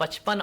55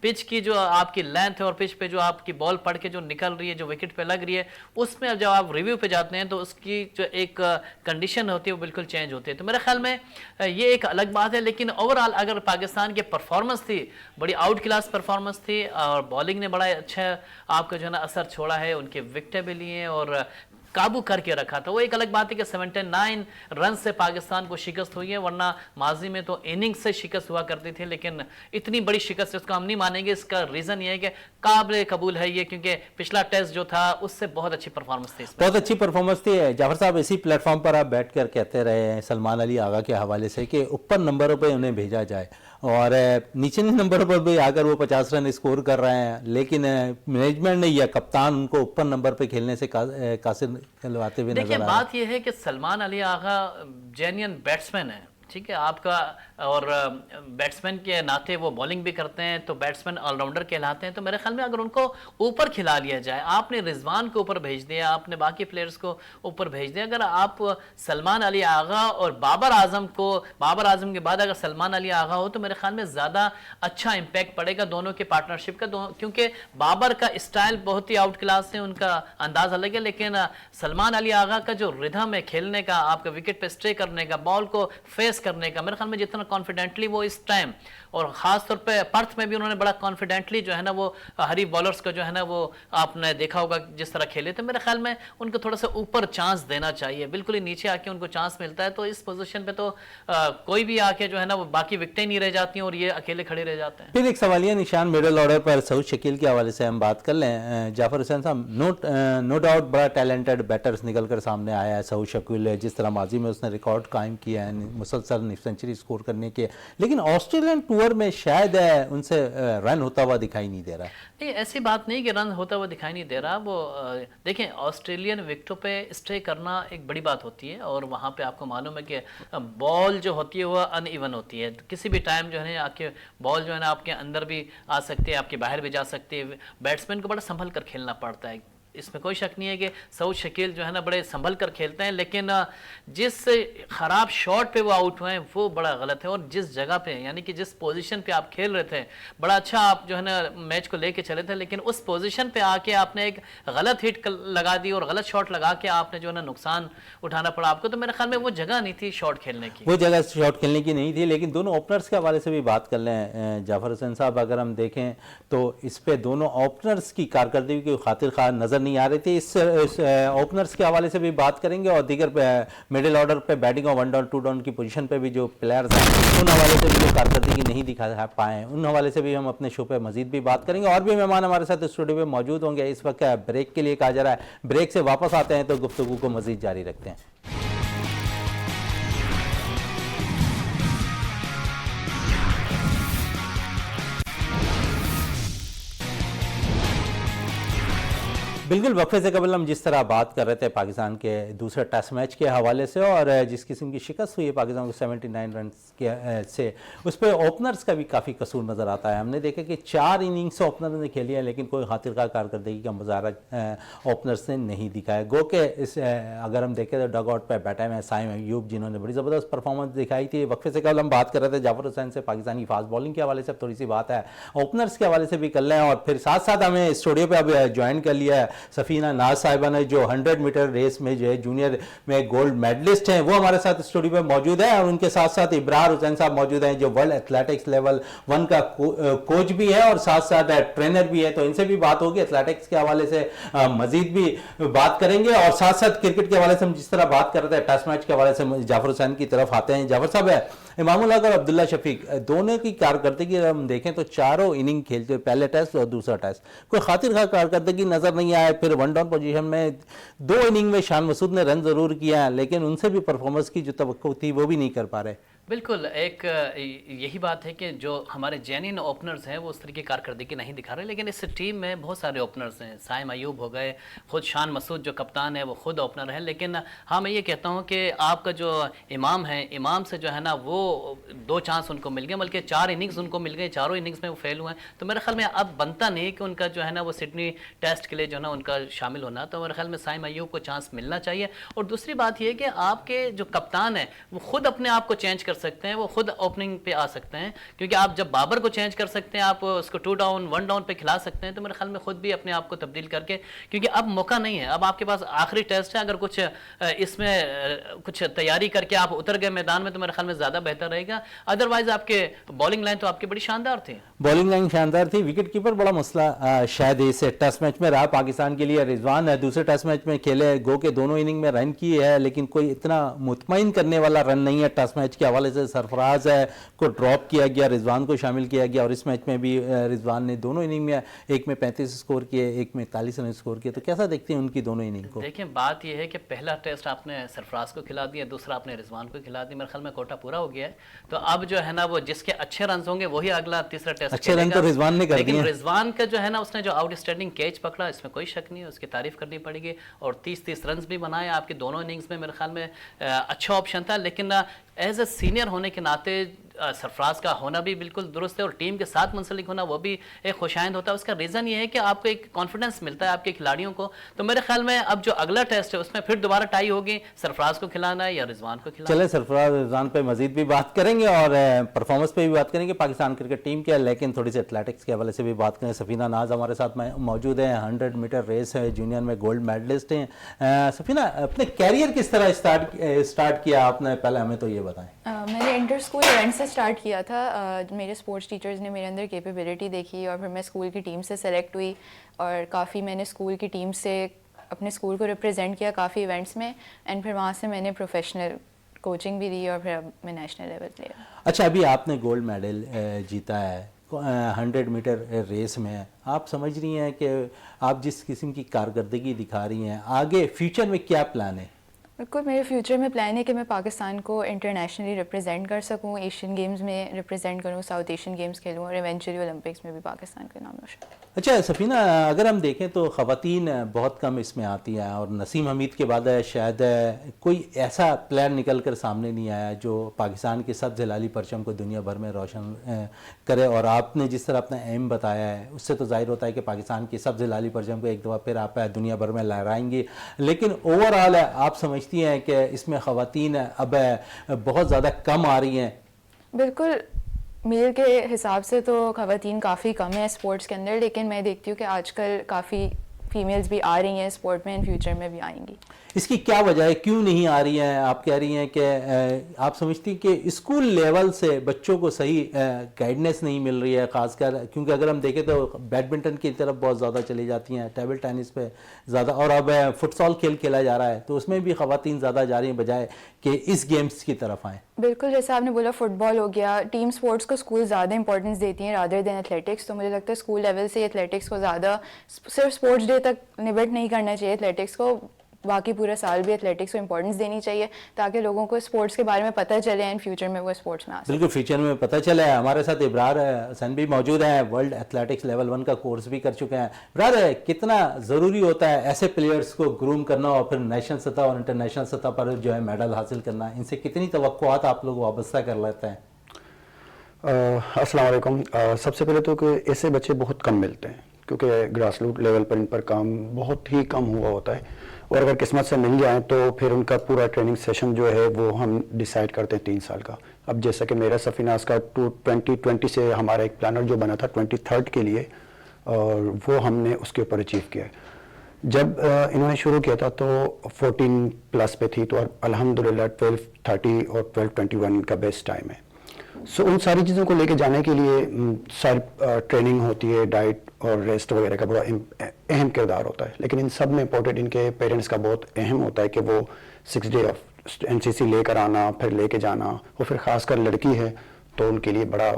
pitch کی جو آپ کی لینتھ ہے اور پچ پہ جو آپ کی بال پڑ کے جو نکل رہی ہے، جو وکٹ پہ لگ رہی ہے، اس میں جب آپ ریویو پہ جاتے ہیں تو اس کی جو ایک کنڈیشن ہوتی ہے وہ بالکل چینج ہوتی ہے. تو میرے خیال میں یہ ایک الگ بات ہے. لیکن اوورآل اگر پاکستان کی پرفارمنس تھی، بڑی آؤٹ کلاس پرفارمنس تھی اور بالنگ نے بڑا اچھا آپ کا جو ہے نا اثر چھوڑا ہے، ان کے وکٹیں بھی لیے اور قابو کر کے رکھا تھا. وہ ایک الگ بات ہے کہ 79 رن سے پاکستان کو شکست ہوئی ہے، ورنہ ماضی میں تو اننگ سے شکست ہوا کرتی تھی، لیکن اتنی بڑی شکست اس کو ہم نہیں مانیں گے. اس کا ریزن یہ ہے کہ قابل قبول ہے یہ، کیونکہ پچھلا ٹیسٹ جو تھا اس سے بہت اچھی پرفارمنس تھی. بہت اچھی پرفارمنس تھی. جعفر صاحب اسی پلیٹ فارم پر آپ بیٹھ کر کہتے رہے ہیں سلمان علی آغا کے حوالے سے کہ اوپر نمبروں پہ انہیں بھیجا جائے، اور نیچے نمبروں پر بھی اگر وہ 50 رن اسکور کر رہے ہیں، لیکن مینجمنٹ نے یا کپتان ان کو اوپر نمبر پہ کھیلنے سے قاصر کھلواتے ہوئے نظر آ رہے ہیں. دیکھیں بات یہ ہے کہ سلمان علی آغا جینین بیٹسمین ہے، ٹھیک ہے آپ کا، اور بیٹسمین کے ناطے وہ بولنگ بھی کرتے ہیں تو بیٹسمین آل راؤنڈر کہلاتے ہیں. تو میرے خیال میں اگر ان کو اوپر کھلا لیا جائے، آپ نے رضوان کو اوپر بھیج دیا، آپ نے باقی پلیئرز کو اوپر بھیج دیا، اگر آپ سلمان علی آغا اور بابر اعظم کے بعد اگر سلمان علی آغا ہو تو میرے خیال میں زیادہ اچھا امپیکٹ پڑے گا دونوں کے پارٹنرشپ کا. کیونکہ بابر کا اسٹائل بہت ہی آؤٹ کلاس ہے، ان کا انداز الگ ہے، لیکن سلمان علی آغا کا جو ردھم ہے کھیلنے کا، آپ کا وکٹ پہ اسٹے کرنے کا، بال کو فیس کرنے کا، میرے خیال میں جتنا کانفیڈنٹلی وہ اس ٹائم، اور خاص طور پہ پرتھ میں بھی انہوں نے بڑا کانفیڈنٹلی جو ہے نا وہ ہری بالرز کا جو ہے نا وہ آپ نے دیکھا ہوگا جس طرح کھیلے تھے. میرے خیال میں ان کو تھوڑا سا اوپر چانس دینا چاہیے. بالکل ہی نیچے آ کے ان کو چانس ملتا ہے تو اس پوزیشن پہ تو کوئی بھی آ کے جو ہے نا وہ باقی وکٹیں نہیں رہ جاتی ہیں اور یہ اکیلے کھڑے رہ جاتے ہیں. پھر ایک سوالیہ نشان میڈل آرڈر پر سعود شکیل کے حوالے سے ہم بات کر لیں. جعفر حسین صاحب، نو ڈاؤٹ بڑا ٹیلنٹڈ بیٹرز نکل کر سامنے آیا ہے. سعود شکیل جس طرح ماضی میں اس نے ریکارڈ قائم کیا ہے مسلسل سنچری اسکور کرنے کے، لیکن آسٹریلین ٹور میں شاید ان سے رن ہوتا ہوا دکھائی نہیں دے رہا. نہیں ایسی بات نہیں کہ رن ہوتا ہوا دکھائی نہیں دے رہا. وہ دیکھیں آسٹریلین وکٹوں پہ اسٹے کرنا ایک بڑی بات ہوتی ہے، اور وہاں پہ آپ کو معلوم ہے کہ بال جو ہوتی ہے وہ ان ایون ہوتی ہے. کسی بھی ٹائم جو ہے آپ کے بال جو ہے نا آپ کے اندر بھی آ سکتی ہے، آپ کے باہر بھی جا سکتی ہے. بیٹسمین کو بڑا سنبھل کر کھیلنا پڑتا ہے. اس میں کوئی شک نہیں ہے کہ سعود شکیل جو ہے نا بڑے سنبھل کر کھیلتے ہیں، لیکن جس خراب شاٹ پہ وہ آؤٹ ہوئے ہیں وہ بڑا غلط ہے. اور جس جگہ پہ یعنی کہ جس پوزیشن پہ آپ کھیل رہے تھے، بڑا اچھا آپ جو ہے نا میچ کو لے کے چلے تھے، لیکن اس پوزیشن پہ آ کے آپ نے ایک غلط ہٹ لگا دی اور غلط شاٹ لگا کے آپ نے جو ہے نا نقصان اٹھانا پڑا آپ کو. تو میرے خیال میں وہ جگہ نہیں تھی شاٹ کھیلنے کی، وہ جگہ شاٹ کھیلنے کی نہیں تھی. لیکن دونوں اوپنرز کے حوالے سے بھی بات کر لیں جعفر حسین صاحب، اگر ہم دیکھیں تو اس پہ دونوں اوپنرز کی کارکردگی کی خاطر خواہ نظر نہیں آ رہی تھی. اس اوپنرز کے حوالے سے بھی بات کریں گے، اور دیگر مڈل آرڈر پہ بیٹنگ اور 1 ڈاؤن 2 ڈاؤن کی پوزیشن پہ بھی جو پلیئرز ہیں ان حوالے سے بھی جو کارکردگی نہیں دکھا پائے ان حوالے سے بھی ہم اپنے شو پہ مزید بھی بات کریں گے. اور بھی مہمان ہمارے ساتھ اسٹوڈیو میں موجود ہوں گے. اس وقت بریک کے لیے کہا جا رہا ہے، بریک سے واپس آتے ہیں تو گفتگو کو مزید جاری رکھتے ہیں. بالکل وقفے سے قبل ہم جس طرح بات کر رہے تھے پاکستان کے دوسرے ٹیسٹ میچ کے حوالے سے، اور جس قسم کی شکست ہوئی ہے پاکستان کو 79 رنز کے سے، اس پہ اوپنرز کا بھی کافی قصور نظر آتا ہے. ہم نے دیکھا کہ 4 اننگز اوپنرز نے کھیلی ہے، لیکن کوئی خاطر خواہ کارکردگی کا مظاہرہ اوپنرز نے نہیں دکھایا. گو کہ اس اگر ہم دیکھیں تو ڈگ آؤٹ پہ بیٹھے ہوئے سائم ایوب جنہوں نے بڑی زبردست پرفارمنس دکھائی تھی. وقفے سے قبل ہم بات کر رہے تھے جعفر حسین سے پاکستانی فاسٹ بالنگ کے حوالے سے، تھوڑی سی بات ہے اوپنرز کے حوالے سے بھی کر لیں. اور پھر ساتھ ساتھ ہمیں اسٹوڈیو پہ اب جوائن کر لیا ہے سفینہ ناز صاحبہ نے، جو 100 میٹر ریس میں جو ہے جونیئر میں گولڈ میڈلسٹ ہیں، وہ ہمارے ساتھ اسٹوڈیو میں موجود ہیں. اور ان کے ساتھ ساتھ ابرار حسین صاحب موجود ہیں جو ورلڈ ایتھلیٹکس لیول 1 کا کوچ بھی ہے اور ساتھ ساتھ ٹرینر بھی ہے. تو ان سے بھی بات ہوگی، ایتھلیٹکس کے حوالے سے مزید بھی بات کریں گے، اور ساتھ ساتھ کرکٹ کے حوالے سے ہم جس طرح بات کر رہے تھے ٹیسٹ میچ کے حوالے سے جعفر حسین کی طرف آتے ہیں. جعفر صاحب، امام الحق اور عبداللہ شفیق دونوں کی کارکردگی ہم دیکھیں تو چاروں اننگ کھیلتے ہوئے، پہلے ٹیسٹ اور دوسرا ٹیسٹ، کوئی خاطر خواہ کارکردگی نظر نہیں آئے. پھر 1 ڈاؤن پوزیشن میں 2 اننگ میں شان مسعود نے رن ضرور کیا، لیکن ان سے بھی پرفارمنس کی جو توقع تھی وہ بھی نہیں کر پا رہے. بالکل ایک یہی بات ہے کہ جو ہمارے جینین اوپنرز ہیں وہ اس طرح کی کارکردگی نہیں دکھا رہے، لیکن اس ٹیم میں بہت سارے اوپنرز ہیں. سائم ایوب ہو گئے، خود شان مسعود جو کپتان ہے وہ خود اوپنر ہے. لیکن ہاں میں یہ کہتا ہوں کہ آپ کا جو امام ہے، امام سے جو ہے نا وہ 2 چانس ان کو مل گئے، بلکہ 4 اننگز ان کو مل گئے، چاروں اننگز میں وہ فیل ہوئے ہیں. تو میرے خیال میں اب بنتا نہیں کہ ان کا جو ہے نا وہ سڈنی ٹیسٹ کے لیے جو ہے نا ان کا شامل ہونا. تو میرے خیال میں سائم ایوب کو چانس ملنا چاہیے. اور دوسری بات یہ کہ آپ کے جو کپتان ہیں وہ خود اپنے آپ کو چینج کر سکتے ہیں وہ خود اوپننگ پہ آ سکتے ہیں، کیونکہ آپ جب بابر کو چینج کر سکتے ہیں، آپ اس کو 2 ڈاؤن 1 ڈاؤن پہ کھلا سکتے ہیں، تو میرے خیال میں خود بھی اپنے آپ کو تبدیل کر کے، کیونکہ اب موقع نہیں ہے، اب آپ کے پاس آخری ٹیسٹ ہے، اگر کچھ اس میں کچھ تیاری کر کے آپ اتر گئے میدان میں تو میرے خیال میں زیادہ بہتر رہے گا. ادروائز آپ کے بالنگ لائن تو آپ کی بڑی شاندار تھی. بالنگ لائن شاندار تھی. وکٹ کیپر بڑا مسئلہ شاید اس ٹیسٹ میچ میں رہا پاکستان کے لیے. رضوان دوسرے ٹیسٹ میچ میں کھیلے، گو کہ دونوں اننگ میں رن کی ہے، لیکن کوئی اتنا مطمئن کرنے والا رن نہیں ہے ٹیسٹ میچ کے حوالے سے. سرفراز ہے کو ڈراپ کیا گیا، رضوان کو شامل کیا گیا، اور اس میچ میں بھی رضوان نے دونوں اننگ میں ایک میں 35 اسکور کیے، ایک میں 41 رن اسکور کیے. تو کیسا دیکھتے ہیں ان کی دونوں اننگ کو؟ دیکھیں بات یہ ہے کہ پہلا ٹیسٹ آپ نے سرفراز کو کھلا دیا، دوسرا آپ نے رضوان کو کھلا دیا، میرے خیال میں کوٹا پورا ہو گیا ہے. تو اب جو ہے نا وہ جس کے اچھے رنز ہوں گے وہی اگلا تیسرا ٹیسٹ اچھے رن تو رضوان نے کر دیے. لیکن رضوان کا جو ہے نا اس نے جو آؤٹ اسٹینڈنگ کیچ پکڑا اس میں کوئی شک نہیں ہے، اس کی تعریف کرنی پڑے گی. اور 30 رنز بھی بنائے آپ کے دونوں اننگز میں، میرے خیال میں اچھا آپشن تھا. لیکن ایز اے سینئر ہونے کے ناطے سرفراز کا ہونا بھی بالکل درست ہے، اور ٹیم کے ساتھ منسلک ہونا وہ بھی ایک خوشائند ہوتا ہے. اس کا ریزن یہ ہے کہ آپ کو ایک کانفیڈنس ملتا ہے آپ کے کھلاڑیوں کو. تو میرے خیال میں اب جو اگلا ٹیسٹ ہے اس میں پھر دوبارہ ٹائی ہوگی، سرفراز کو کھلانا ہے یا رضوان کو کھلانا ہے. چلے سرفراز رضوان پہ مزید بھی بات کریں گے اور پرفارمنس پہ بھی بات کریں گے پاکستان کرکٹ ٹیم کے، لیکن تھوڑی سی ایتھلیٹکس کے حوالے سے بھی بات کریں. سفینہ ناز ہمارے ساتھ موجود ہیں، 100 میٹر ریس ہے جونیئر میں گولڈ میڈلسٹ ہیں. سفینہ اپنے کیریئر کس طرح اسٹارٹ کیا آپ نے، پہلے ہمیں تو یہ بتائیں. میں نے انٹر اسکول ایونٹ سے اسٹارٹ کیا تھا. میرے اسپورٹس ٹیچرز نے میرے اندر کیپیبلٹی دیکھی اور پھر میں اسکول کی ٹیم سے سلیکٹ ہوئی، اور کافی میں نے اسکول کی ٹیم سے اپنے اسکول کو ریپرزینٹ کیا کافی ایونٹس میں، اینڈ پھر وہاں سے میں نے پروفیشنل کوچنگ بھی دی اور پھر اب میں نیشنل لیول پلیئر. اچھا، ابھی آپ نے گولڈ میڈل جیتا ہے 100 میٹر ریس میں. آپ سمجھ رہی ہیں کہ آپ جس قسم کی کارکردگی دکھا رہی ہیں، آگے فیوچر میں کیا پلان ہے؟ بالکل، میرے فیوچر میں پلان ہے کہ میں پاکستان کو انٹرنیشنلی ریپرزینٹ کر سکوں، ایشین گیمز میں ریپرزینٹ کروں، ساؤتھ ایشین گیمز کھیلوں اور ایونچولی اولمپکس میں بھی پاکستان کا نام روشن. اچھا سفینہ، اگر ہم دیکھیں تو خواتین بہت کم اس میں آتی ہیں، اور نسیم حمید کے بعد شاید کوئی ایسا پلیئر نکل کر سامنے نہیں آیا جو پاکستان کے سبز ہلالی پرچم کو دنیا بھر میں روشن کرے. اور آپ نے جس طرح اپنا ایم بتایا ہے اس سے تو ظاہر ہوتا ہے کہ پاکستان کی سبز ہلالی پرچم کو ایک دفعہ پھر آپ دنیا بھر میں لہرائیں گی. لیکن اوور آل آپ سمجھتی ہیں کہ اس میں خواتین اب بہت زیادہ کم آ رہی ہیں؟ بالکل، میل کے حساب سے تو خواتین کافی کم ہیں اسپورٹس کے اندر، لیکن میں دیکھتی ہوں کہ آج کل کافی فیمیلز بھی آ رہی ہیں اسپورٹ میں، ان فیوچر میں بھی آئیں گی. اس کی کیا وجہ ہے، کیوں نہیں آ رہی ہیں؟ آپ کہہ رہی ہیں کہ آپ سمجھتی کہ اسکول لیول سے بچوں کو صحیح گائیڈنس نہیں مل رہی ہے، خاص کر کیونکہ اگر ہم دیکھیں تو بیڈمنٹن کی طرف بہت زیادہ چلی جاتی ہیں، ٹیبل ٹینس پہ زیادہ، اور اب فٹ سال کھیلا جا رہا ہے تو اس میں بھی خواتین زیادہ جا رہی ہیں بجائے کہ اس گیمز کی طرف آئیں. بالکل، جیسے آپ نے بولا فٹ بال ہو گیا، ٹیم سپورٹس کو اسکول زیادہ امپورٹنس دیتی ہیں رادر دین ایتھلیٹکس. تو مجھے لگتا ہے اسکول لیول سے ایتھلیٹکس کو زیادہ صرف اسپورٹس ڈے تک لمٹ نہیں کرنا چاہیے ایتھلیٹکس کو، باقی پورا سال بھی ایتھلیٹکس کو امپورٹنس دینی چاہیے تاکہ لوگوں کو اسپورٹس کے بارے میں پتہ چلے اینڈ فیوچر میں وہ اسپورٹس میں آ سکیں. بالکل، فیوچر میں پتہ چلا ہے. ہمارے ساتھ ابرار حسین بھی موجود ہیں، ورلڈ ایتھلیٹکس لیول 1 کا کورس بھی کر چکے ہیں. ابرار، کتنا ضروری ہوتا ہے ایسے پلیئرز کو گروم کرنا اور پھر نیشنل سطح اور انٹرنیشنل سطح پر جو ہے میڈل حاصل کرنا؟ ان سے کتنی توقعات آپ لوگ وابستہ کر لیتے ہیں؟ السلام علیکم. سب سے پہلے تو کہ ایسے بچے بہت کم ملتے ہیں کیونکہ گراس روٹ لیول پر ان پر کام بہت ہی کم ہوا ہوتا ہے، اور اگر قسمت سے مل جائیں تو پھر ان کا پورا ٹریننگ سیشن جو ہے وہ ہم ڈیسائیڈ کرتے ہیں 3 سال کا. اب جیسا کہ میرا سفیناز کا 2020 سے ہمارا ایک پلانر جو بنا تھا 23rd کے لیے، اور وہ ہم نے اس کے اوپر اچیو کیا ہے. جب انہوں نے شروع کیا تھا تو 14 پلس پہ تھی، تو الحمدللہ 12:30 اور 12:21 ان کا بیسٹ ٹائم ہے. سو ان ساری چیزوں کو لے کے جانے کے لیے ساری ٹریننگ ہوتی ہے، ڈائٹ اور ریسٹ وغیرہ کا بڑا اہم کردار ہوتا ہے. لیکن ان سب میں امپورٹنٹ ان کے پیرنٹس کا بہت اہم ہوتا ہے کہ وہ 6 ڈے آف NCC لے کر آنا، پھر لے کے جانا، اور پھر خاص کر لڑکی ہے تو ان کے لیے بڑا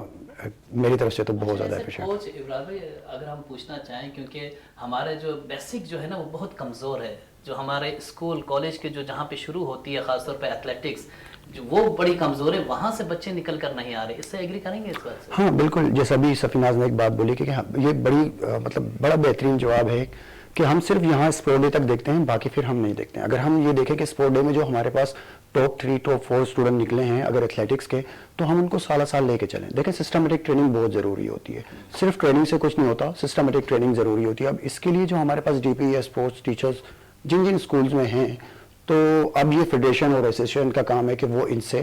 میری طرف سے تو بہت زیادہ اپریشیٹ. کوچ ابرار بھائی، اگر ہم پوچھنا چاہیں، کیونکہ ہمارے جو بیسک جو ہے نا وہ بہت کمزور ہے، جو ہمارے اسکول کالج کے جو جہاں پہ شروع ہوتی ہے خاص طور پہ ایتھلیٹکس جو وہ بڑی کمزور ہے، وہاں سے بچے نکل کر نہیں آ رہے. اس سے ایگری کریں گے اس بات سے؟ ہاں بالکل، جیسا بھی سفیناز نے ایک بات بولی کہ یہ بڑی مطلب بڑا بہترین جواب ہے کہ ہم صرف یہاں اسپورٹ ڈے تک دیکھتے ہیں، باقی پھر ہم نہیں دیکھتے ہیں. اگر ہم یہ دیکھیں کہ اسپورٹ ڈے میں جو ہمارے پاس ٹاپ 3 ٹاپ 4 اسٹوڈنٹ نکلے ہیں اگر ایتھلیٹکس کے، تو ہم ان کو سالہ سال لے کے چلیں. دیکھیں سسٹمیٹک ٹریننگ بہت ضروری ہوتی ہے، صرف ٹریننگ سے کچھ نہیں ہوتا، سسٹمیٹک ٹریننگ ضروری ہوتی ہے. اب اس کے لیے جو ہمارے پاس DP یا اسپورٹس ٹیچرز جن اسکولز میں ہیں، تو اب یہ فیڈریشن اور ایسوسیشن کا کام ہے کہ وہ ان سے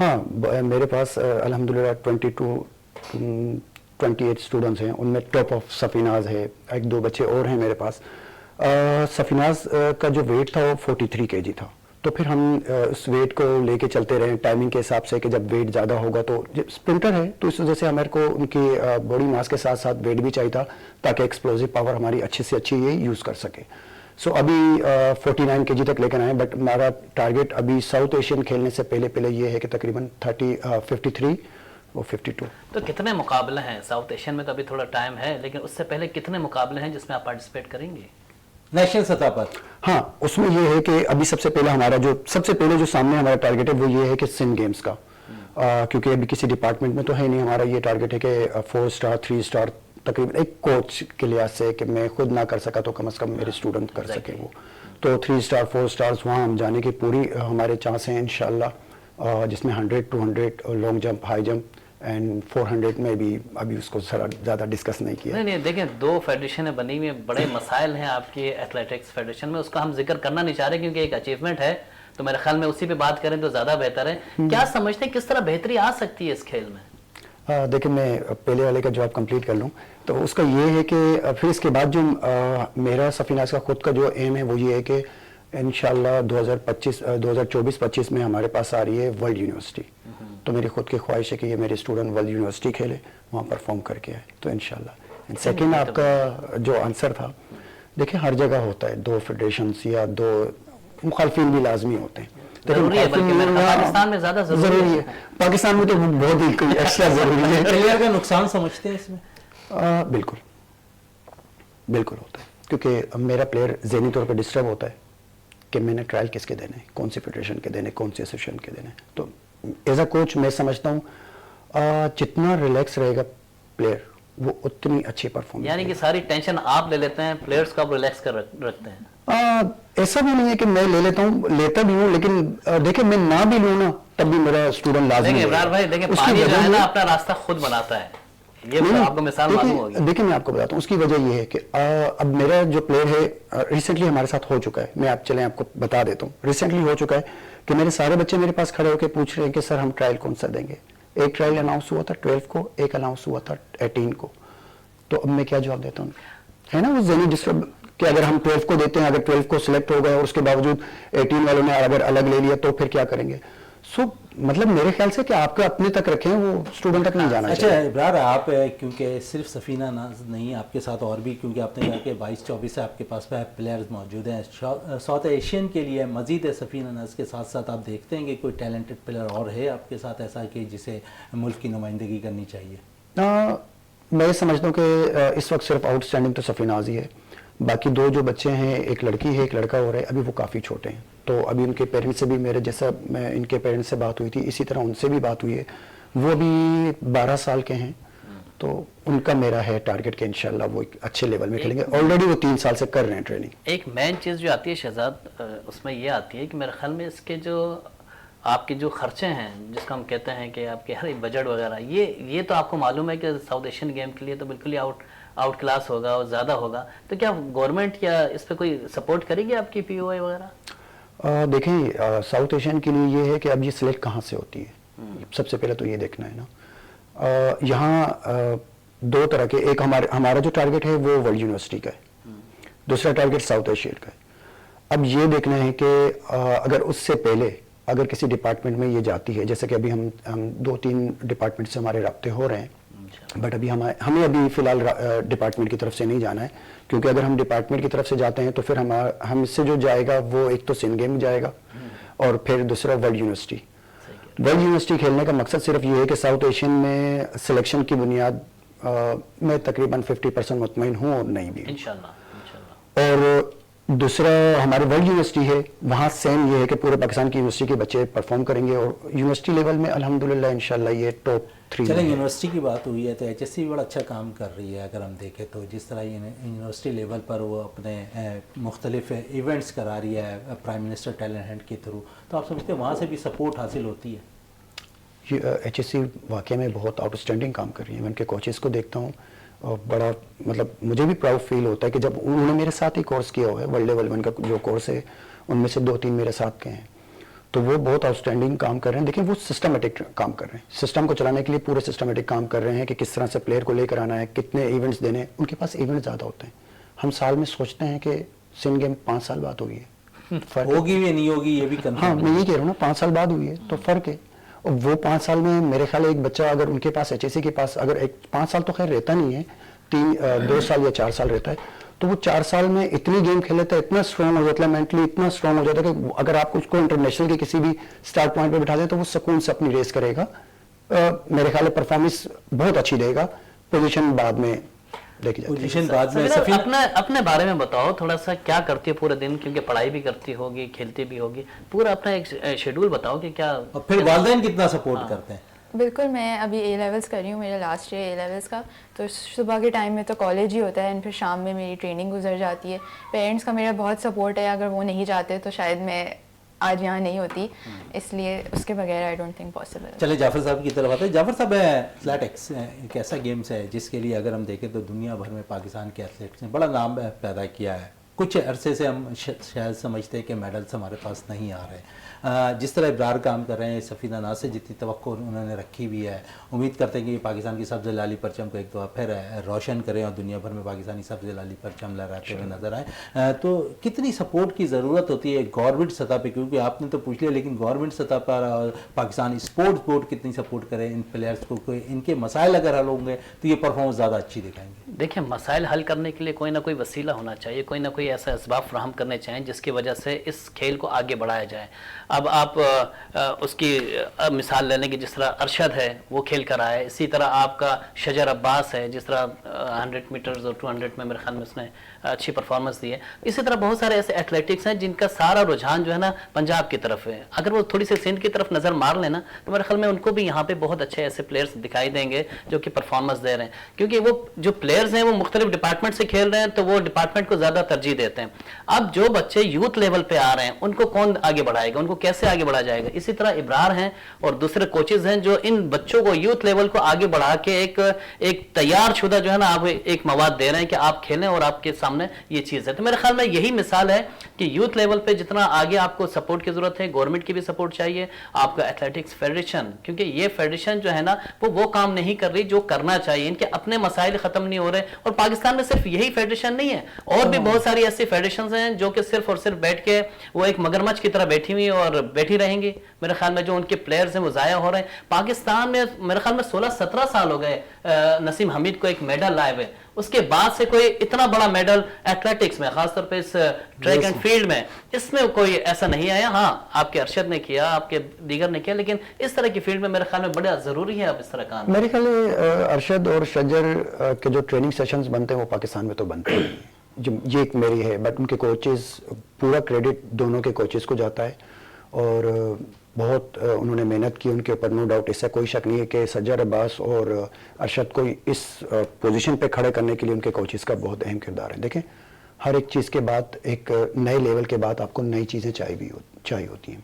ہاں میرے پاس الحمدللہ 28 اسٹوڈنٹس ہیں، ان میں ٹاپ آف سفیناز ہے، ایک دو بچے اور ہیں میرے پاس. سفیناز کا جو ویٹ تھا وہ 43 kg تھا، تو پھر ہم اس ویٹ کو لے کے چلتے رہے ٹائمنگ کے حساب سے کہ جب ویٹ زیادہ ہوگا تو اسپرنٹر ہے تو اس وجہ سے ہمارے کو ان کی باڈی ماس کے ساتھ ساتھ ویٹ بھی چاہیے تھا تاکہ ایکسپلوزو پاور ہماری اچھی سے اچھی یہ یوز کر سکے. سو ابھی 49 kg تک لے کر آئے، بٹ ہمارا ٹارگیٹ ابھی ساؤتھ ایشین کھیلنے سے پہلے یہ ہے کہ تقریباً 53 اور 52. تو کتنے مقابلے ہیں ساؤتھ ایشین میں؟ تو ابھی تھوڑا ٹائم ہے، لیکن اس سے پہلے کتنے مقابلے ہیں جس میں آپ پارٹیسپیٹ کریں گے نیشنل سطح پر؟ ہاں اس میں یہ ہے کہ ابھی سب سے پہلے جو سامنے ہمارا ٹارگیٹ ہے وہ یہ ہے کہ سن گیمز کا، کیونکہ ابھی کسی ڈپارٹمنٹ میں تو ہے نہیں. ہمارا یہ ٹارگیٹ ہے کہ 4 اسٹار 3 اسٹار تقریباً ایک کوچ کے لحاظ سے کہ میں خود نہ کر سکا تو کم از کم میرے اسٹوڈنٹ کر سکے وہ. تو 3 اسٹار 4 اسٹارز وہاں ہم جانے کی پوری ہمارے چانس ہیں انشاءاللہ، جس میں 100 200 long jump high jump and 400 میں بھی ابھی اس کو زیادہ ڈسکس نہیں کیا. نہیں دیکھیں 2 فیڈریشنیں بنی ہوئی ہیں، بڑے مسائل ہیں آپ کی ایتھلیٹکس فیڈریشن میں، اس کا ہم ذکر کرنا نہیں چاہ رہے کیونکہ ایک اچیومنٹ ہے، تو میرے خیال میں اسی پہ بات کریں تو زیادہ بہتر ہے. کیا سمجھتے ہیں کس طرح بہتری آ سکتی ہے اس کھیل میں؟ دیکھیں میں پہلے والے کا جواب کمپلیٹ کر لوں تو اس کا یہ ہے کہ پھر اس کے بعد جو میرا سفیناز کا خود کا جو ایم ہے وہ یہ ہے کہ انشاءاللہ 2024-25 میں ہمارے پاس آ رہی ہے ورلڈ یونیورسٹی. تو میری خود کی خواہش ہے کہ یہ میرے اسٹوڈنٹ ورلڈ یونیورسٹی کھیلے، وہاں پرفارم کر کے آئے تو انشاءاللہ. سیکنڈ آپ کا جو آنسر تھا، دیکھیں ہر جگہ ہوتا ہے 2 فیڈریشنز یا 2 مخالفین بھی لازمی ہوتے ہیں. ضروری ہے، بلکہ پاکستان میں زیادہ ضروری ہے. پاکستان میں تو بہت ہی ایکسٹرا ضروری ہے. پلیئر کا نقصان سمجھتے ہیں اس میں؟ بالکل ہوتا ہے، کیونکہ میرا پلیئر ذہنی طور پہ ڈسٹرب ہوتا ہے کہ میں نے ٹرائل کس کے دینے، کون سی فیڈریشن کے دینے، کون سی ایسوسیشن کے دینے. تو ایز اے کوچ میں سمجھتا ہوں جتنا ریلیکس رہے گا پلیئر وہ اتنی اچھی پرفارمنس. یعنی کہ ساری ٹینشن آپ لے لیتے ہیں، پلیئرز کو آپ ریلیکس کر رکھتے ہیں؟ ایسا بھی نہیں ہے کہ میں لے لیتا ہوں، لیتا بھی ہوں، لیکن دیکھیں میں نہ بھی لوں نا تب بھی میرا اسٹوڈنٹ لازمی. دیکھیں ابرار بھائی، دیکھیں پانی جو ہے نا اپنا راستہ خود بناتا ہے، یہ آپ کو مثال معلوم ہوگی. دیکھیں میں آپ کو بتاتا ہوں اس کی وجہ یہ ہے کہ اب میرا جو پلیئر ہے ریسنٹلی ہمارے ساتھ ہو چکا ہے، میں آپ کو بتا دیتا ہوں، ریسنٹلی ہو چکا ہے کہ میرے سارے بچے میرے پاس کھڑے ہو کے پوچھ رہے ہیں کہ سر ہم ٹرائل کون سا دیں گے. ایک ٹرائل اناؤنس ہوا تھا 12 کو، ایک اناؤنس ہوا تھا 18 کو. تو اب میں کیا جواب دیتا ہوں؟ ہے نا وہ ذہنی ڈسٹرب کہ اگر ہم 12 کو دیتے ہیں، اگر 12 کو سلیکٹ ہو گئے اور اس کے باوجود 18 والوں نے اگر الگ لے لیا تو پھر کیا کریں گے. سو مطلب میرے خیال سے کہ آپ کو اپنے تک رکھیں، وہ اسٹوڈنٹ تک نہیں جانا چاہیے. اچھا ابرار، آپ کیونکہ صرف سفینہ ناز نہیں، آپ کے ساتھ اور بھی، کیونکہ آپ نے کہا کہ 22-24 سے آپ کے پاس پلیئرز موجود ہیں ساؤتھ ایشین کے لیے مزید ہے. سفینہ ناز کے ساتھ ساتھ آپ دیکھتے ہیں کہ کوئی ٹیلنٹڈ پلیئر اور ہے آپ کے ساتھ ایسا کہ جسے ملک کی نمائندگی کرنی چاہیے؟ میں سمجھتا ہوں کہ اس وقت صرف آؤٹ اسٹینڈنگ تو سفیناز ہی ہے. باقی 2 جو بچے ہیں، ایک لڑکی ہے ایک لڑکا ہو رہا ہے، ابھی وہ کافی چھوٹے ہیں. تو ابھی ان کے پیرنٹس سے بھی میرے جیسا میں ان کے پیرنٹس سے بات ہوئی تھی، اسی طرح ان سے بھی بات ہوئی ہے. وہ بھی 12 سال کے ہیں، تو ان کا میرا ہے ٹارگٹ کہ انشاءاللہ وہ ایک اچھے لیول میں کھیلیں گے. آلریڈی وہ 3 سال سے کر رہے ہیں ٹریننگ. ایک مین چیز جو آتی ہے شہزاد، اس میں یہ آتی ہے کہ میرے خیال میں اس کے جو آپ کے جو خرچے ہیں، جس کو ہم کہتے ہیں کہ آپ کے ہر بجٹ وغیرہ، یہ تو آپ کو معلوم ہے کہ ساؤتھ ایشین گیم کے لیے تو بالکل ہی آؤٹ کلاس ہوگا اور زیادہ ہوگا. تو کیا گورنمنٹ یا اس پہ کوئی سپورٹ کرے گی آپ کی پی او اے وغیرہ؟ دیکھیں ساؤتھ ایشین کے لیے یہ ہے کہ اب یہ سلیکٹ کہاں سے ہوتی ہے، سب سے پہلے تو یہ دیکھنا ہے نا. یہاں 2 طرح کے، ایک ہمارا جو ٹارگٹ ہے وہ ورلڈ یونیورسٹی کا ہے، دوسرا ٹارگٹ ساؤتھ ایشین کا ہے. اب یہ دیکھنا ہے کہ اگر اس سے پہلے اگر کسی ڈپارٹمنٹ میں یہ جاتی ہے، جیسے کہ ابھی ہم 2-3 ڈپارٹمنٹ سے ہمارے رابطے ہو رہے ہیں، بٹ ابھی ہمیں ابھی فی الحال ڈپارٹمنٹ کی طرف سے نہیں جانا ہے، کیونکہ اگر ہم ڈپارٹمنٹ کی طرف سے جاتے ہیں تو پھر ہم سے جو جائے گا وہ ایک تو سن گیم جائے گا اور پھر دوسرا ورلڈ یونیورسٹی. ورلڈ یونیورسٹی کھیلنے کا مقصد صرف یہ ہے کہ ساؤتھ ایشین میں سلیکشن کی بنیاد میں تقریباً 50% مطمئن ہوں اور نہیں بھی. اور دوسرا ہمارے ورلڈ یونیورسٹی ہے، وہاں سیم یہ ہے کہ پورے پاکستان کی یونیورسٹی کے بچے پرفارم کریں گے اور یونیورسٹی لیول میں الحمدللہ انشاءاللہ یہ ٹاپ 3. چلیں یونیورسٹی کی بات ہوئی ہے تو ایچ ایس سی بھی بڑا اچھا کام کر رہی ہے. اگر ہم دیکھیں تو جس طرح یونیورسٹی لیول پر وہ اپنے مختلف ایونٹس کرا رہی ہے پرائم منسٹر ٹیلنٹ ہنٹ کے تھرو، تو آپ سمجھتے ہیں وہاں سے بھی سپورٹ حاصل ہوتی ہے؟ ایچ ایس سی واقعہ میں بہت آؤٹ اسٹینڈنگ کام کر رہی ہے. میں ان کے کوچز کو دیکھتا ہوں اور بڑا مطلب مجھے بھی پراؤڈ فیل ہوتا ہے کہ جب انہوں نے میرے ساتھ ہی کورس کیا ہوا ہے، ورلڈ لیول 1 کا جو کورس ہے ان میں سے 2-3 میرے ساتھ کے ہیں. تو وہ بہت آؤٹسٹینڈنگ کام کر رہے ہیں. دیکھیں وہ سسٹمیٹک کام کر رہے ہیں, سسٹم کو چلانے کے لیے پورے سسٹمیٹک کام کر رہے ہیں کہ کس طرح سے پلیئر کو لے کر آنا ہے, کتنے ایونٹس دینے ہیں. ان کے پاس ایونٹ زیادہ ہوتے ہیں. ہم سال میں سوچتے ہیں کہ سندھ گیم 5 سال بعد ہوئی ہے, ہوگی بھی نہیں ہوگی یہ بھی ہاں میں یہ کہہ رہا ہوں نا 5 سال بعد ہوئی ہے, تو فرق ہے. اور وہ 5 سال میں میرے خیال ایک بچہ اگر ان کے پاس HSC کے پاس اگر 5 سال تو خیر رہتا نہیں ہے, 2 سال یا 4 سال رہتا ہے, تو وہ 4 سال میں اتنی گیم کھیل لیتا ہے, اتنا اسٹرانگ ہو جاتا ہے, مینٹلی اتنا اسٹرانگ ہو جاتا ہے کہ اگر آپ اس کو انٹرنیشنل کے کسی بھی اسٹارٹ پوائنٹ پہ بٹھا دیں تو وہ سکون سے اپنی ریس کرے گا. میرے خیال ہے پرفارمنس بہت اچھی دے گا. پوزیشن بعد میں دیکھی جاتی ہے. پوزیشن بعد میں. اپنے بارے میں بتاؤ تھوڑا سا, کیا کرتی ہے پورے دن, کیونکہ پڑھائی بھی کرتی ہوگی, کھیلتی بھی ہوگی, پورا اپنا ایک شیڈول بتاؤ کہ کیا. اور پھر والدین کتنا سپورٹ کرتے ہیں؟ بالکل, میں ابھی اے لیولس کر رہی ہوں, میرا لاسٹ ایئر اے لیولس کا, تو صبح کے ٹائم میں تو کالج ہی ہوتا ہے, پھر شام میں میری ٹریننگ گزر جاتی ہے. پیرنٹس کا میرا بہت سپورٹ ہے, اگر وہ نہیں چاہتے تو شاید میں آج یہاں نہیں ہوتی, اس لیے اس کے بغیر آئی ڈونٹ تھنک پاسبل. چلے جعفر صاحب کی طرف آتے ہیں. جعفر صاحب, ایتھلیٹکس ایک ایسا گیمس ہے جس کے لیے اگر ہم دیکھیں تو دنیا بھر میں پاکستان کے ایتھلیٹس نے بڑا نام پیدا کیا ہے. کچھ عرصے سے ہم شاید سمجھتے ہیں کہ میڈلز ہمارے پاس نہیں آ رہے. جس طرح ابرار کام کر رہے ہیں, سفینہ ناز سے جتنی توقع انہوں نے رکھی ہوئی ہے, امید کرتے ہیں کہ یہ پاکستان کی سبز لالی پرچم کو ایک دفعہ پھر روشن کریں اور دنیا بھر میں پاکستانی سبز لالی پرچم لہراتے ہوئے نظر آئے. تو کتنی سپورٹ کی ضرورت ہوتی ہے گورنمنٹ سطح پہ, کیونکہ آپ نے تو پوچھ لیا, لیکن گورنمنٹ سطح پر پاکستانی اسپورٹس بورڈ کتنی سپورٹ کرے ان پلیئرس کو, کوئی ان کے مسائل اگر حل ہوں گے تو یہ پرفارمنس زیادہ اچھی دکھائیں گے. دیکھیں, مسائل حل کرنے کے لیے کوئی نہ کوئی وسیلہ ہونا چاہیے, کوئی نہ کوئی ایسا اسباب فراہم کرنے چاہیے جس کی وجہ سے اس کھیل کو آگے بڑھایا جائے. اب آپ اس کی مثال لے لیں کہ جس طرح ارشد ہے وہ کھیل کر آیا ہے, اسی طرح آپ کا شجر عباس ہے جس طرح 100 میٹرز اور 200 میں میرے خیال میں اس نے اچھی پرفارمنس دی ہے. اسی طرح بہت سارے ایسے ایتھلیٹکس ہیں جن کا سارا رجحان جو ہے نا پنجاب کی طرف ہے. اگر وہ تھوڑی سی سندھ کی طرف نظر مار لینا تو میرے خیال میں ان کو بھی یہاں پہ بہت اچھے ایسے پلیئرس دکھائی دیں گے جو کہ پرفارمنس دے رہے ہیں, کیونکہ وہ جو پلیئرز ہیں وہ مختلف ڈپارٹمنٹ سے کھیل رہے ہیں تو وہ ڈپارٹمنٹ کو زیادہ ترجیح دیتے ہیں. اب جو بچے یوتھ لیول پہ آ رہے ہیں ان کو کون آگے بڑھائے گا, ان کو کیسے آگے بڑھایا جائے گا. اسی طرح ابرار ہیں اور دوسرے کوچز ہیں جو ان بچوں کو یوتھ لیول کو آگے بڑھا کے ایک تیار شدہ جو ہے نا آپ ایک مواد دے رہے ہیں کہ آپ کھیلیں اور آپ کے سامنے یہ چیز ہے. تو میرے خیال میں یہی مثال ہے کہ یوتھ لیول پہ جتنا آگے آپ کو سپورٹ کی ضرورت ہے, گورنمنٹ کی بھی سپورٹ چاہیے, آپ کا ایتھلیٹکس فیڈریشن, کیونکہ یہ فیڈریشن جو ہے نا وہ کام نہیں کر رہی جو کرنا چاہیے. ان کے اپنے مسائل ختم نہیں ہو رہے, اور پاکستان میں صرف یہی فیڈریشن نہیں ہے, اور بھی بہت ساری ایسی فیڈریشنز ہیں جو کہ صرف اور صرف بیٹھ کے وہ ایک مگرمچھ کی طرح بیٹھی ہوئی اور بیٹھی رہیں گی. میرے خیال میں جو ان کے پلیئرز ہیں وہ ضائع ہو رہے ہیں. پاکستان میں میرے خیال میں 16-17 سال ہو گئے نسیم حمید کو ایک میڈل لائے ہوئے, اس کے بعد سے کوئی اتنا بڑا میڈل ایتھلیٹکس میں, خاص طور پہ اس ٹریک اینڈ فیلڈ میں, اس میں کوئی ایسا نہیں آیا. ہاں آپ کے ارشد نے کیا, آپ کے دیگر نے کیا, لیکن اس طرح کی فیلڈ میں میرے خیال میں بڑا ضروری ہے اب اس طرح کام. میرے خیال ہے ارشد اور شجر کے جو ٹریننگ سیشنز بنتے ہیں وہ پاکستان میں تو بنتے ہیں, یہ ایک میری ہے, بٹ ان کے کوچز, پورا کریڈٹ دونوں کے کوچز کو جاتا ہے, اور بہت انہوں نے محنت کی ان کے اوپر, نو ڈاؤٹ, اس سے کوئی شک نہیں ہے کہ سجر عباس اور ارشد کو اس پوزیشن پہ کھڑے کرنے کے لیے ان کے کوچز کا بہت اہم کردار ہے. دیکھیں, ہر ایک چیز کے بعد, ایک نئے لیول کے بعد آپ کو نئی چیزیں چاہیے ہوتی ہیں.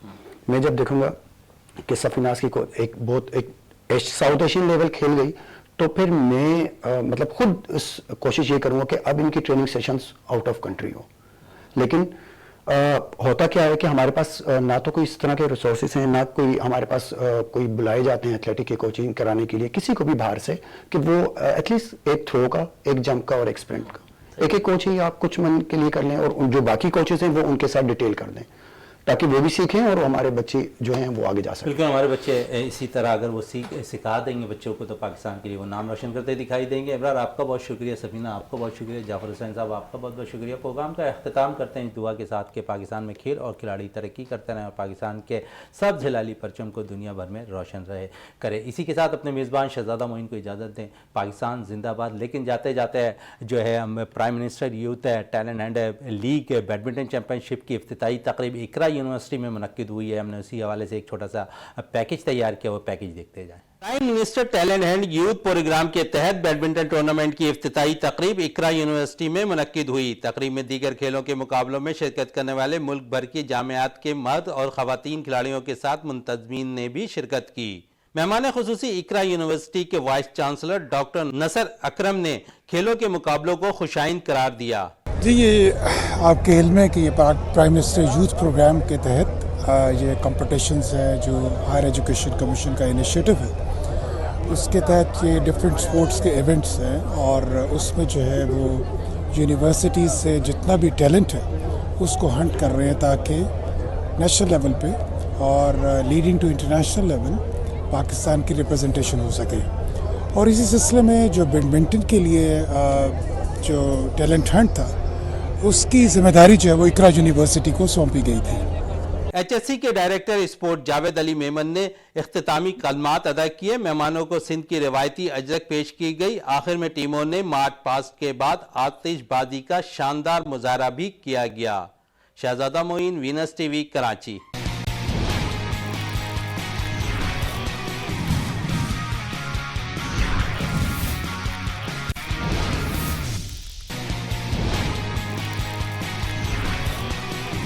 میں جب دیکھوں گا کہ سفیناز کی ایک ساؤتھ ایشین لیول کھیل گئی تو پھر میں مطلب خود کوشش یہ کروں گا کہ اب ان کی training sessions out of country ہو. لیکن ہوتا کیا ہے کہ ہمارے پاس نہ تو کوئی اس طرح کے ریسورسز ہیں, نہ کوئی ہمارے پاس کوئی بلائے جاتے ہیں ایتھلیٹک کی کوچنگ کرانے کے لیے کسی کو بھی باہر سے, کہ وہ ایٹ لیسٹ ایک تھرو کا, ایک جمپ کا اور ایک اسپرنٹ کا ایک کوچ ہی آپ کچھ من کے لیے کر لیں, اور جو باقی کوچز ہیں وہ ان کے ساتھ ڈیٹیل کر دیں تاکہ وہ بھی سیکھیں اور ہمارے بچے جو ہیں وہ آگے جا سکیں. بالکل, ہمارے بچے اسی طرح اگر وہ سکھا دیں گے بچوں کو تو پاکستان کے لیے وہ نام روشن کرتے دکھائی دیں گے. ابرار آپ کا بہت شکریہ, سفینہ آپ کا بہت شکریہ, جعفر حسین صاحب آپ کا بہت بہت شکریہ. پروگرام کا اختتام کرتے ہیں دعا کے ساتھ کہ پاکستان میں کھیل اور کھلاڑی ترقی کرتے رہیں اور پاکستان کے سبز ہلالی پرچم کو دنیا بھر میں روشن کرے. اسی کے ساتھ اپنے میزبان شہزادہ معین کو اجازت دیں. پاکستان زندہ باد. لیکن جاتے جاتے جو ہے prime minister youth talent and league badminton championship کی افتتاحی تقریب اقرا یونیورسٹی میں منعقد ہوئی ہے. ہم نے اسی حوالے سے ایک چھوٹا سا پیکج تیار کیا, وہ پیکج دیکھتے جائیں. Prime minister talent and youth programme کے تحت بیڈمنٹن ٹورنامنٹ کی افتتاحی تقریب اقرا یونیورسٹی میں منعقد ہوئی. تقریب میں دیگر کھیلوں کے مقابلوں میں شرکت کرنے والے ملک بھر کی جامعات کے مرد اور خواتین کھلاڑیوں کے ساتھ منتظمین نے بھی شرکت کی. مہمان خصوصی اقرا یونیورسٹی کے وائس چانسلر ڈاکٹر نصر اکرم نے کھیلوں کے مقابلوں کو خوشائند قرار دیا. جی, یہ آپ کے علم ہے کہ یہ پرائم منسٹر یوتھ پروگرام کے تحت یہ کمپٹیشنز ہیں جو ہائر ایجوکیشن کمیشن کا انیشیٹو ہے، اس کے تحت یہ ڈفرینٹ سپورٹس کے ایونٹس ہیں، اور اس میں جو ہے وہ یونیورسٹیز سے جتنا بھی ٹیلنٹ ہے اس کو ہنٹ کر رہے ہیں تاکہ نیشنل لیول پہ اور leading to international level Pakistan کی ریپرزنٹیشن ہو سکے. اور اسی سلسلے میں جو بیڈمنٹن کے لیے جو ٹیلنٹ ہنٹ تھا اس کی ذمہ داری جو ہے وہ اقرا یونیورسٹی کو سونپی گئی تھی. ایچ ایس سی کے ڈائریکٹر اسپورٹ جاوید علی میمن نے اختتامی کلمات ادا کیے. مہمانوں کو سندھ کی روایتی اجرک پیش کی گئی. آخر میں ٹیموں نے مارچ پاسٹ کے بعد آتش بازی کا شاندار مظاہرہ بھی کیا گیا. شہزادہ معین، وینس ٹی وی، کراچی.